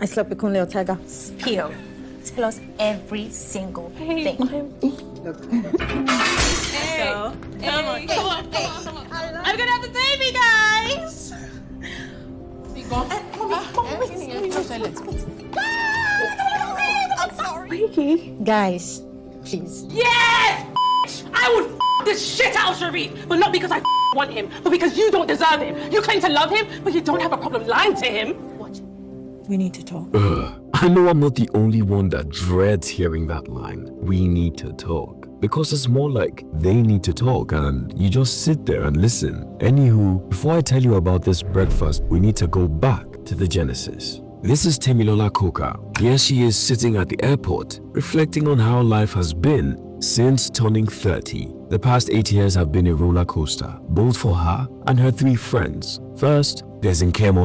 I slept with Kunle Ortega. Spill. Tell us every single thing. Hey, come on. I'm gonna have the baby, guys. I'm sorry. Guys, please. Yes! I would this shit out of Sharif, but not because I want him, but because you don't deserve him. You claim to love him, but you don't have a problem lying to him. Watch. We need to talk. I know I'm not the only one that dreads hearing that line. We need to talk. Because it's more like they need to talk and you just sit there and listen. Anywho, before I tell you about this breakfast, we need to go back to the genesis. This is Temilola Coker. Here she is sitting at the airport, reflecting on how life has been since turning 30. The past 8 years have been a roller coaster, both for her and her 3 friends. First, there's Nkem,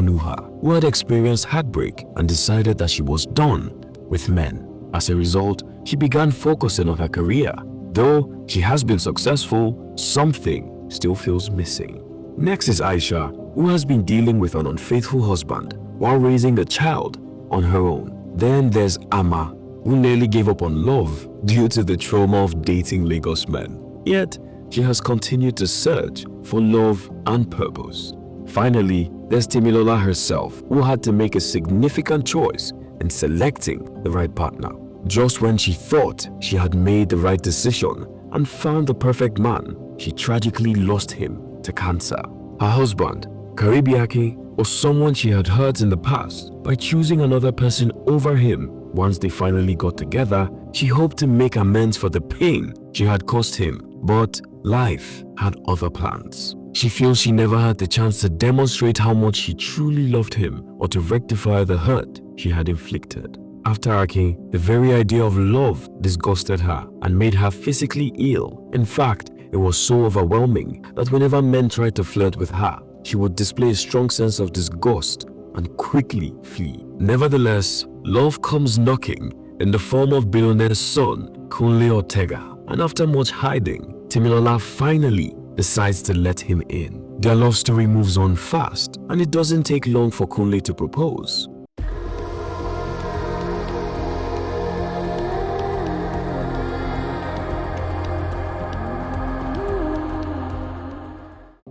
who had experienced heartbreak and decided that she was done with men. As a result, she began focusing on her career. Though she has been successful, something still feels missing. Next is Aisha, who has been dealing with an unfaithful husband while raising a child on her own. Then there's Ama, who nearly gave up on love due to the trauma of dating Lagos men. Yet, she has continued to search for love and purpose. Finally, there's Temilola herself, who had to make a significant choice in selecting the right partner. Just when she thought she had made the right decision and found the perfect man, she tragically lost him to cancer. Her husband, Akin, was someone she had hurt in the past. By choosing another person over him, once they finally got together, she hoped to make amends for the pain she had caused him. But life had other plans. She feels she never had the chance to demonstrate how much she truly loved him or to rectify the hurt she had inflicted. After Akin, the very idea of love disgusted her and made her physically ill. In fact, it was so overwhelming that whenever men tried to flirt with her, she would display a strong sense of disgust and quickly flee. Nevertheless, love comes knocking in the form of billionaire's son, Kunle Ortega. And after much hiding, Temilola finally decides to let him in. Their love story moves on fast, and it doesn't take long for Kunle to propose.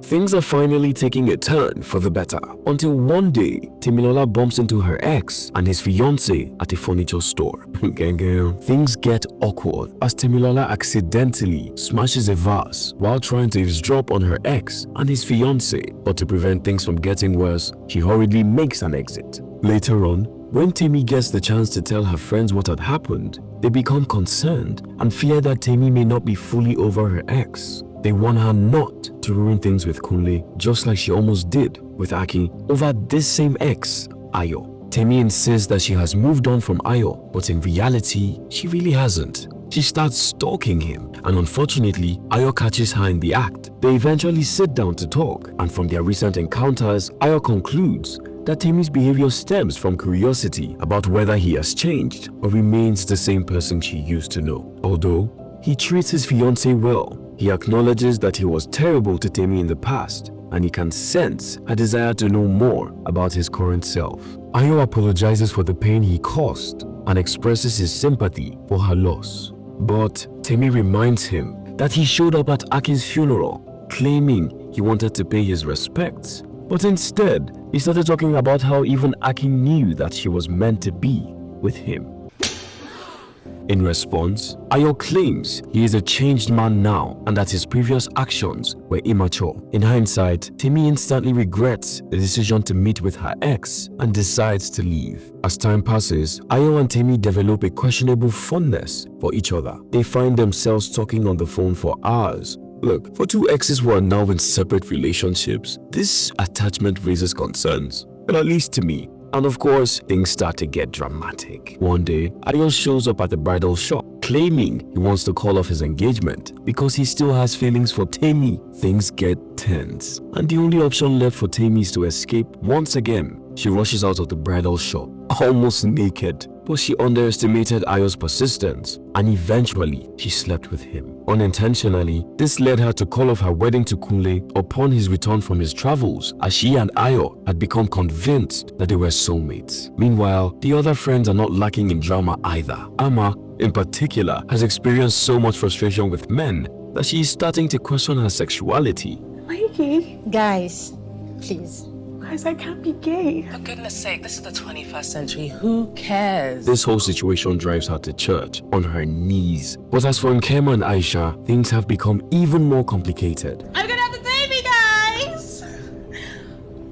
Things are finally taking a turn for the better until one day, Temilola bumps into her ex and his fiancé at a furniture store. Things get awkward as Temilola accidentally smashes a vase while trying to eavesdrop on her ex and his fiancé, but to prevent things from getting worse, she hurriedly makes an exit. Later on, when Temi gets the chance to tell her friends what had happened, they become concerned and fear that Temi may not be fully over her ex. They warn her not to ruin things with Kunle, just like she almost did with Akin over this same ex, Ayo. Temi insists that she has moved on from Ayo, but in reality, she really hasn't. She starts stalking him, and unfortunately, Ayo catches her in the act. They eventually sit down to talk, and from their recent encounters, Ayo concludes that Temi's behavior stems from curiosity about whether he has changed or remains the same person she used to know. Although he treats his fiancée well, he acknowledges that he was terrible to Temi in the past, and he can sense a desire to know more about his current self. Ayo apologizes for the pain he caused and expresses his sympathy for her loss. But Temi reminds him that he showed up at Akin's funeral, claiming he wanted to pay his respects. But instead, he started talking about how even Akin knew that she was meant to be with him. In response, Ayo claims he is a changed man now and that his previous actions were immature. In hindsight, Temi instantly regrets the decision to meet with her ex and decides to leave. As time passes, Ayo and Temi develop a questionable fondness for each other. They find themselves talking on the phone for hours. Look, for 2 exes who are now in separate relationships, this attachment raises concerns, well, at least to me. And of course, things start to get dramatic. One day, Ayo shows up at the bridal shop, claiming he wants to call off his engagement because he still has feelings for Temi. Things get tense, and the only option left for Temi is to escape once again. She rushes out of the bridal shop, almost naked, but she underestimated Ayo's persistence, and eventually she slept with him. Unintentionally, this led her to call off her wedding to Kunle upon his return from his travels, as she and Ayo had become convinced that they were soulmates. Meanwhile, the other friends are not lacking in drama either. Ama, in particular, has experienced so much frustration with men that she is starting to question her sexuality. Mikey, Guys, please. guys, I can't be gay. For goodness sake, this is the 21st century. Who cares? This whole situation drives her to church on her knees. But as for Nkem and Aisha, things have become even more complicated. I'm gonna have the baby, guys!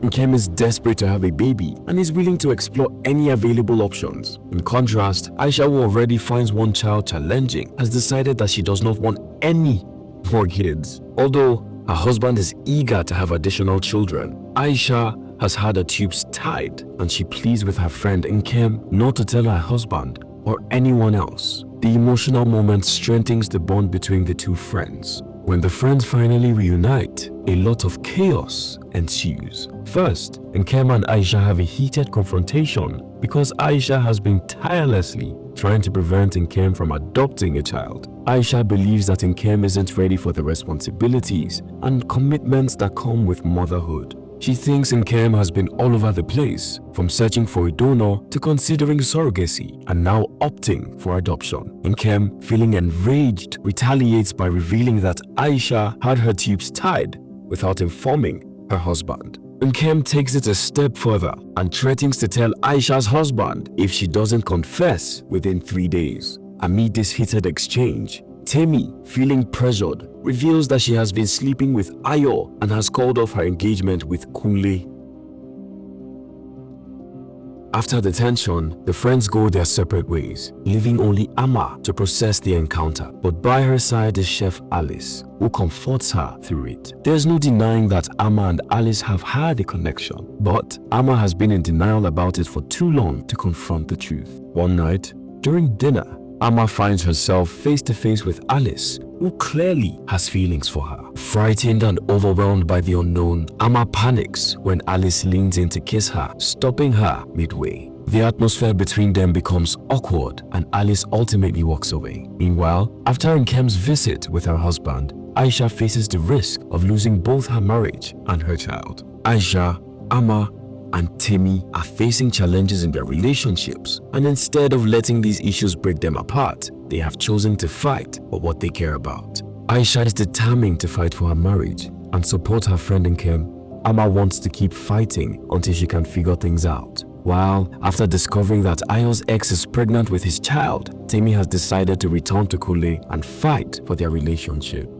Nkem is desperate to have a baby and is willing to explore any available options. In contrast, Aisha, who already finds one child challenging, has decided that she does not want any more kids. Although her husband is eager to have additional children, Aisha has had her tubes tied and she pleads with her friend Nkem not to tell her husband or anyone else. The emotional moment strengthens the bond between the two friends. When the friends finally reunite, a lot of chaos ensues. First, Nkem and Aisha have a heated confrontation because Aisha has been tirelessly trying to prevent Nkem from adopting a child. Aisha believes that Nkem isn't ready for the responsibilities and commitments that come with motherhood. She thinks Nkem has been all over the place, from searching for a donor to considering surrogacy and now opting for adoption. Nkem, feeling enraged, retaliates by revealing that Aisha had her tubes tied without informing her husband. Nkem takes it a step further and threatens to tell Aisha's husband if she doesn't confess within 3 days. Amid this heated exchange, Temi, feeling pressured, reveals that she has been sleeping with Ayo and has called off her engagement with Kunle. After the tension, the friends go their separate ways, leaving only Ama to process the encounter. But by her side is Chef Alice, who comforts her through it. There's no denying that Ama and Alice have had a connection, but Ama has been in denial about it for too long to confront the truth. One night, during dinner, Ama finds herself face to face with Alice, who clearly has feelings for her. Frightened and overwhelmed by the unknown, Ama panics when Alice leans in to kiss her, stopping her midway. The atmosphere between them becomes awkward and Alice ultimately walks away. Meanwhile, after Nkem's visit with her husband, Aisha faces the risk of losing both her marriage and her child. Aisha, Ama, and Temi are facing challenges in their relationships, and instead of letting these issues break them apart, they have chosen to fight for what they care about. Aisha is determined to fight for her marriage and support her friend Nkem. Ama wants to keep fighting until she can figure things out. While, after discovering that Ayo's ex is pregnant with his child, Temi has decided to return to Kunle and fight for their relationship.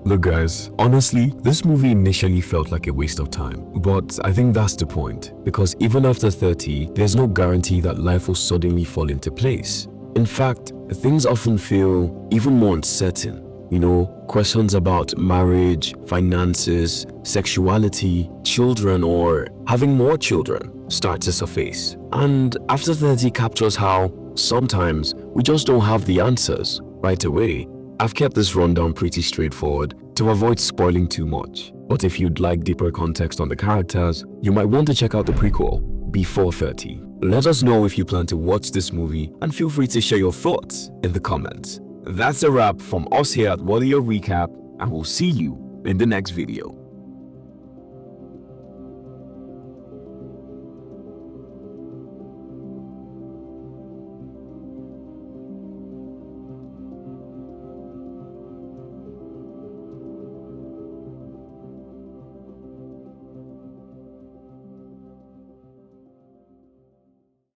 Look guys, honestly, this movie initially felt like a waste of time. But I think that's the point, because even after 30, there's no guarantee that life will suddenly fall into place. In fact, things often feel even more uncertain. You know, questions about marriage, finances, sexuality, children, or having more children start to surface. And after 30 captures how sometimes we just don't have the answers right away. I've kept this rundown pretty straightforward to avoid spoiling too much. But if you'd like deeper context on the characters, you might want to check out the prequel, Before 30. Let us know if you plan to watch this movie and feel free to share your thoughts in the comments. That's a wrap from us here at What Are Your Recap, and we'll see you in the next video.